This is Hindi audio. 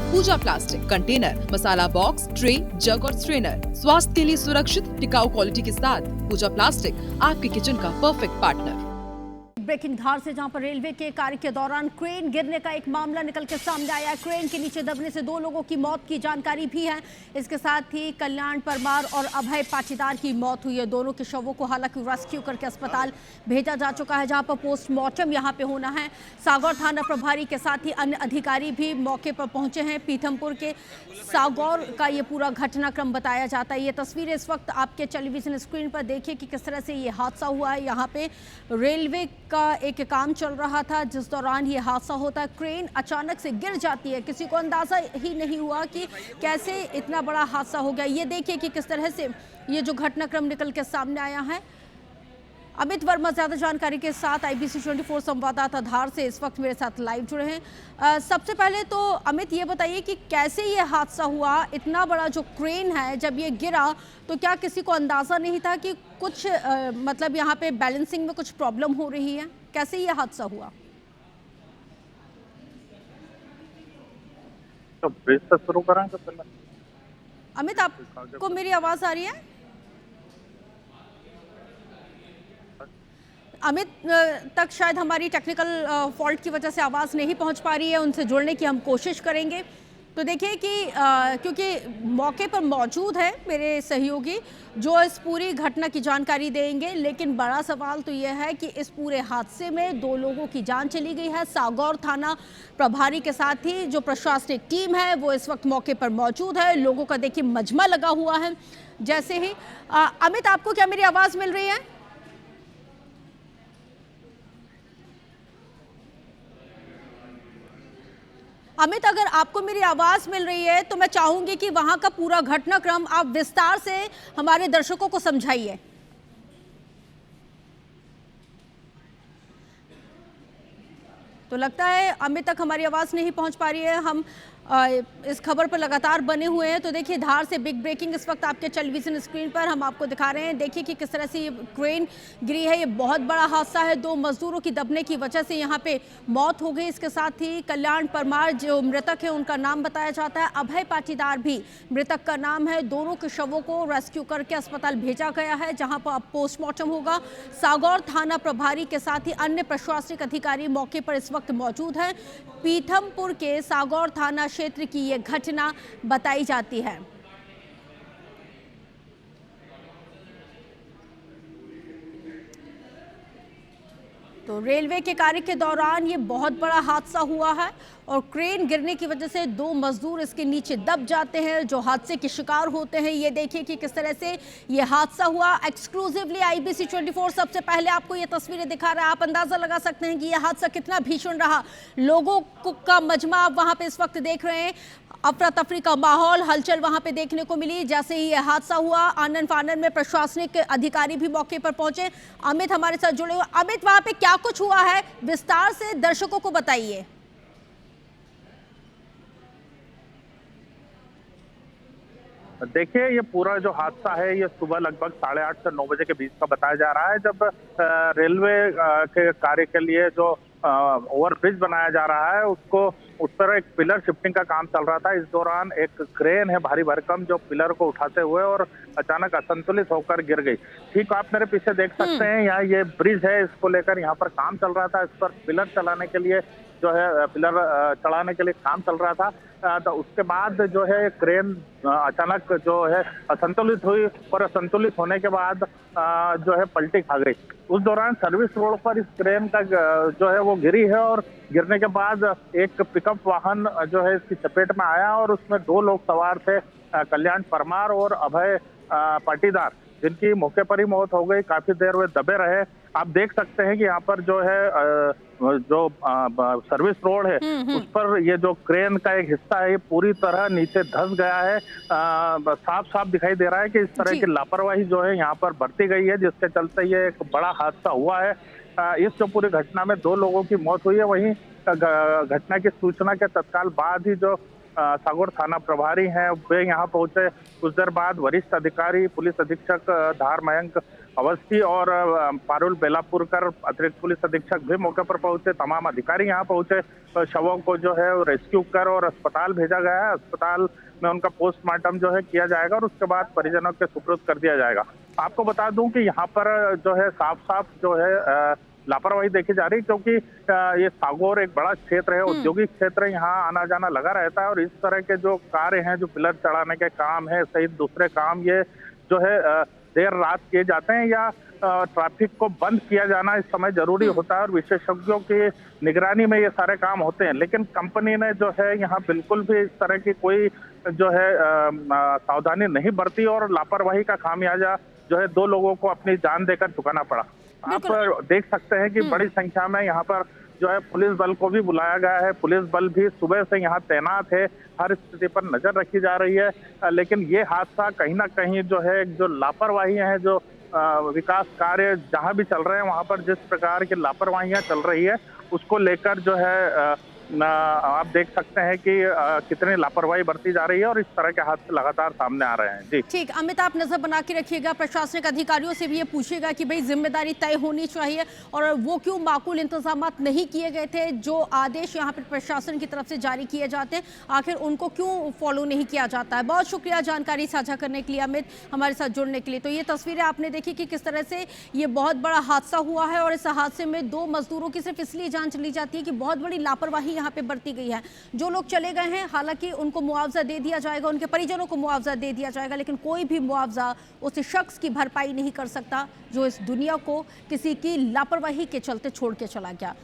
पूजा प्लास्टिक कंटेनर, मसाला बॉक्स, ट्रे, जग और स्ट्रेनर। स्वास्थ्य के लिए सुरक्षित टिकाऊ क्वालिटी के साथ पूजा प्लास्टिक आपके किचन का परफेक्ट पार्टनर। ब्रेकिंग धार से जहां पर रेलवे के कार्य के दौरान क्रेन गिरने का एक मामला निकल के सामने आया है। क्रेन के नीचे दबने से 2 लोगों की मौत की जानकारी भी है। इसके साथ ही कल्याण परमार और अभय पाटीदार की मौत हुई है। दोनों के शवों को हालांकि रेस्क्यू करके अस्पताल भेजा जा चुका है, जहां पर पोस्टमार्टम यहां पे होना है। सागौर थाना प्रभारी के साथ ही अन्य अधिकारी भी मौके पर पहुंचे हैं। पीथमपुर के सागौर का ये पूरा घटनाक्रम बताया जाता है। ये तस्वीरें इस वक्त आपके टेलीविजन स्क्रीन पर देखिए कि किस तरह से ये हादसा हुआ है। यहाँ पे रेलवे का एक काम चल रहा था, जिस दौरान ये हादसा होता है। क्रेन अचानक से गिर जाती है, किसी को अंदाजा ही नहीं हुआ कि कैसे इतना बड़ा हादसा हो गया। ये देखिए कि किस तरह से ये जो घटनाक्रम निकल के सामने आया है। अमित वर्मा ज्यादा जानकारी के साथ IBC 24 संवाददाता धार से इस वक्त मेरे साथ लाइव जुड़े हैं। सबसे पहले तो अमित ये बताइए कि कैसे ये हादसा हुआ। इतना बड़ा जो क्रेन है, जब ये गिरा तो क्या किसी को अंदाजा नहीं था कि कुछ मतलब यहाँ पे बैलेंसिंग में कुछ प्रॉब्लम हो रही है? कैसे ये हादसा हुआ? तो ब्रिज से शुरू करें तो पहले। अमित, आपको मेरी आवाज आ रही है? अमित तक शायद हमारी टेक्निकल फॉल्ट की वजह से आवाज़ नहीं पहुंच पा रही है। उनसे जुड़ने की हम कोशिश करेंगे। तो देखिए कि क्योंकि मौके पर मौजूद है मेरे सहयोगी जो इस पूरी घटना की जानकारी देंगे, लेकिन बड़ा सवाल तो यह है कि इस पूरे हादसे में 2 लोगों की जान चली गई है। सागौर थाना प्रभारी के साथ ही जो प्रशासनिक टीम है वो इस वक्त मौके पर मौजूद है। लोगों का देखिए मजमा लगा हुआ है। जैसे ही अमित, आपको क्या मेरी आवाज़ मिल रही है? अमित, अगर आपको मेरी आवाज मिल रही है तो मैं चाहूंगी कि वहां का पूरा घटनाक्रम आप विस्तार से हमारे दर्शकों को समझाइए। तो लगता है अमित तक हमारी आवाज नहीं पहुंच पा रही है। हम इस खबर पर लगातार बने हुए हैं। तो देखिए धार से बिग ब्रेकिंग इस वक्त आपके टेलीविजन स्क्रीन पर हम आपको दिखा रहे हैं। देखिए कि किस तरह से ये क्रेन गिरी है। ये बहुत बड़ा हादसा है। 2 मजदूरों की दबने की वजह से यहाँ पे मौत हो गई। इसके साथ ही कल्याण परमार जो मृतक है उनका नाम बताया जाता है। अभय पाटीदार भी मृतक का नाम है। दोनों के शवों को रेस्क्यू करके अस्पताल भेजा गया है, जहाँ पर अब पोस्टमार्टम होगा। सागौर थाना प्रभारी के साथ ही अन्य प्रशासनिक अधिकारी मौके पर इस वक्त मौजूद हैं। पीथमपुर के सागौर थाना क्षेत्र की यह घटना बताई जाती है। तो रेलवे के कार्य के दौरान ये बहुत बड़ा हादसा हुआ है और क्रेन गिरने की वजह से 2 मजदूर इसके नीचे दब जाते हैं, जो हादसे के शिकार होते हैं। ये देखिए कि किस तरह से ये हादसा हुआ। एक्सक्लूसिवली IBC 24 सबसे पहले आपको ये तस्वीरें दिखा रहा है। आप अंदाजा लगा सकते हैं कि यह हादसा कितना भीषण रहा। लोगों का मजमा आप वहां पे इस वक्त देख रहे हैं। अफरा तफरी का माहौल, हलचल वहां पे देखने को मिली। जैसे ही यह हादसा हुआ, आनन फानन में प्रशासनिक अधिकारी भी मौके पर पहुंचे। अमित हमारे साथ जुड़े हुए। अमित, वहां पे क्या कुछ हुआ है, विस्तार से दर्शकों को बताइए। देखिए, ये पूरा जो हादसा है ये सुबह लगभग 8:30 से 9 बजे के बीच का बताया जा रहा है, जब रेलवे के कार्य के लिए जो ओवरब्रिज बनाया जा रहा है उस पर एक पिलर शिफ्टिंग का काम चल रहा था। इस दौरान एक क्रेन है भारी भरकम जो पिलर को उठाते हुए और अचानक असंतुलित होकर गिर गई। ठीक आप मेरे पीछे देख सकते हैं, यहाँ ये ब्रिज है, इसको लेकर यहाँ पर काम चल रहा था। इस पर पिलर चलाने के लिए जो है पिलर चढ़ाने के लिए काम चल रहा था। तो उसके बाद जो है क्रेन अचानक जो है असंतुलित हुई और असंतुलित होने के बाद जो है पलटी खा गई। उस दौरान सर्विस रोड पर इस क्रेन का जो है वो गिरी है और गिरने के बाद एक पिकअप वाहन जो है इसकी चपेट में आया और उसमें 2 लोग सवार थे, कल्याण परमार और अभय पाटीदार, जिनकी मौके पर ही मौत हो गई। काफी देर वे दबे रहे। आप देख सकते हैं कि यहाँ पर जो है जो सर्विस रोड है उस पर ये जो क्रेन का एक हिस्सा है ये पूरी तरह नीचे धंस गया है। साफ साफ दिखाई दे रहा है कि इस तरह की लापरवाही जो है यहाँ पर बरती गई है, जिसके चलते ये एक बड़ा हादसा हुआ है। इस जो पूरी घटना में 2 लोगों की मौत हुई है। वहीं घटना की सूचना के तत्काल बाद ही जो सागौर थाना प्रभारी हैं वे यहाँ पहुंचे। कुछ देर बाद वरिष्ठ अधिकारी पुलिस अधीक्षक धार मयंक अवस्थी और पारुल बेलापुरकर अतिरिक्त पुलिस अधीक्षक भी मौके पर पहुंचे, तमाम अधिकारी यहाँ पहुंचे। शवों को जो है रेस्क्यू कर और अस्पताल भेजा गया है। अस्पताल में उनका पोस्टमार्टम जो है किया जाएगा और उसके बाद परिजनों के सुपुर्द कर दिया जाएगा। आपको बता दूं कि यहाँ पर जो है साफ साफ जो है लापरवाही देखी जा रही, क्योंकि ये सागौर एक बड़ा क्षेत्र है, औद्योगिक क्षेत्र है, यहाँ आना जाना लगा रहता है और इस तरह के जो कार्य हैं, जो पिलर चढ़ाने के काम है सहित दूसरे काम, ये जो है देर रात किए जाते हैं या ट्रैफिक को बंद किया जाना इस समय जरूरी होता है और विशेषज्ञों की निगरानी में ये सारे काम होते हैं। लेकिन कंपनी ने जो है यहाँ बिल्कुल भी इस तरह की कोई जो है सावधानी नहीं बरती और लापरवाही का खामियाजा जो है 2 लोगों को अपनी जान देकर चुकाना पड़ा। आप देख सकते हैं कि बड़ी संख्या में यहाँ पर जो है पुलिस बल को भी बुलाया गया है। पुलिस बल भी सुबह से यहाँ तैनात है, हर स्थिति पर नजर रखी जा रही है। लेकिन ये हादसा कहीं ना कहीं जो है जो लापरवाही है, जो विकास कार्य जहां भी चल रहे हैं वहां पर जिस प्रकार की लापरवाहियां चल रही है उसको लेकर जो है आप देख सकते हैं कि कितनी लापरवाही बरती जा रही है और इस तरह के हादसे लगातार सामने आ रहे हैं। जी ठीक, अमित आप नजर बना के रखिएगा, प्रशासनिक अधिकारियों से भी ये पूछिएगा कि भाई जिम्मेदारी तय होनी चाहिए और वो क्यों माकूल इंतजाम नहीं किए गए थे। जो आदेश यहाँ पर प्रशासन की तरफ से जारी किए जाते हैं आखिर उनको क्यों फॉलो नहीं किया जाता है। बहुत शुक्रिया जानकारी साझा करने के लिए अमित, हमारे साथ जुड़ने के लिए। तो ये तस्वीरें आपने देखी कि किस तरह से ये बहुत बड़ा हादसा हुआ है और इस हादसे में 2 मजदूरों की सिर्फ इसलिए जान चली जाती है कि बहुत बड़ी लापरवाही यहाँ पे बरती गई है। जो लोग चले गए हैं हालांकि उनको मुआवजा दे दिया जाएगा, उनके परिजनों को मुआवजा दे दिया जाएगा, लेकिन कोई भी मुआवजा उस शख्स की भरपाई नहीं कर सकता जो इस दुनिया को किसी की लापरवाही के चलते छोड़ के चला गया।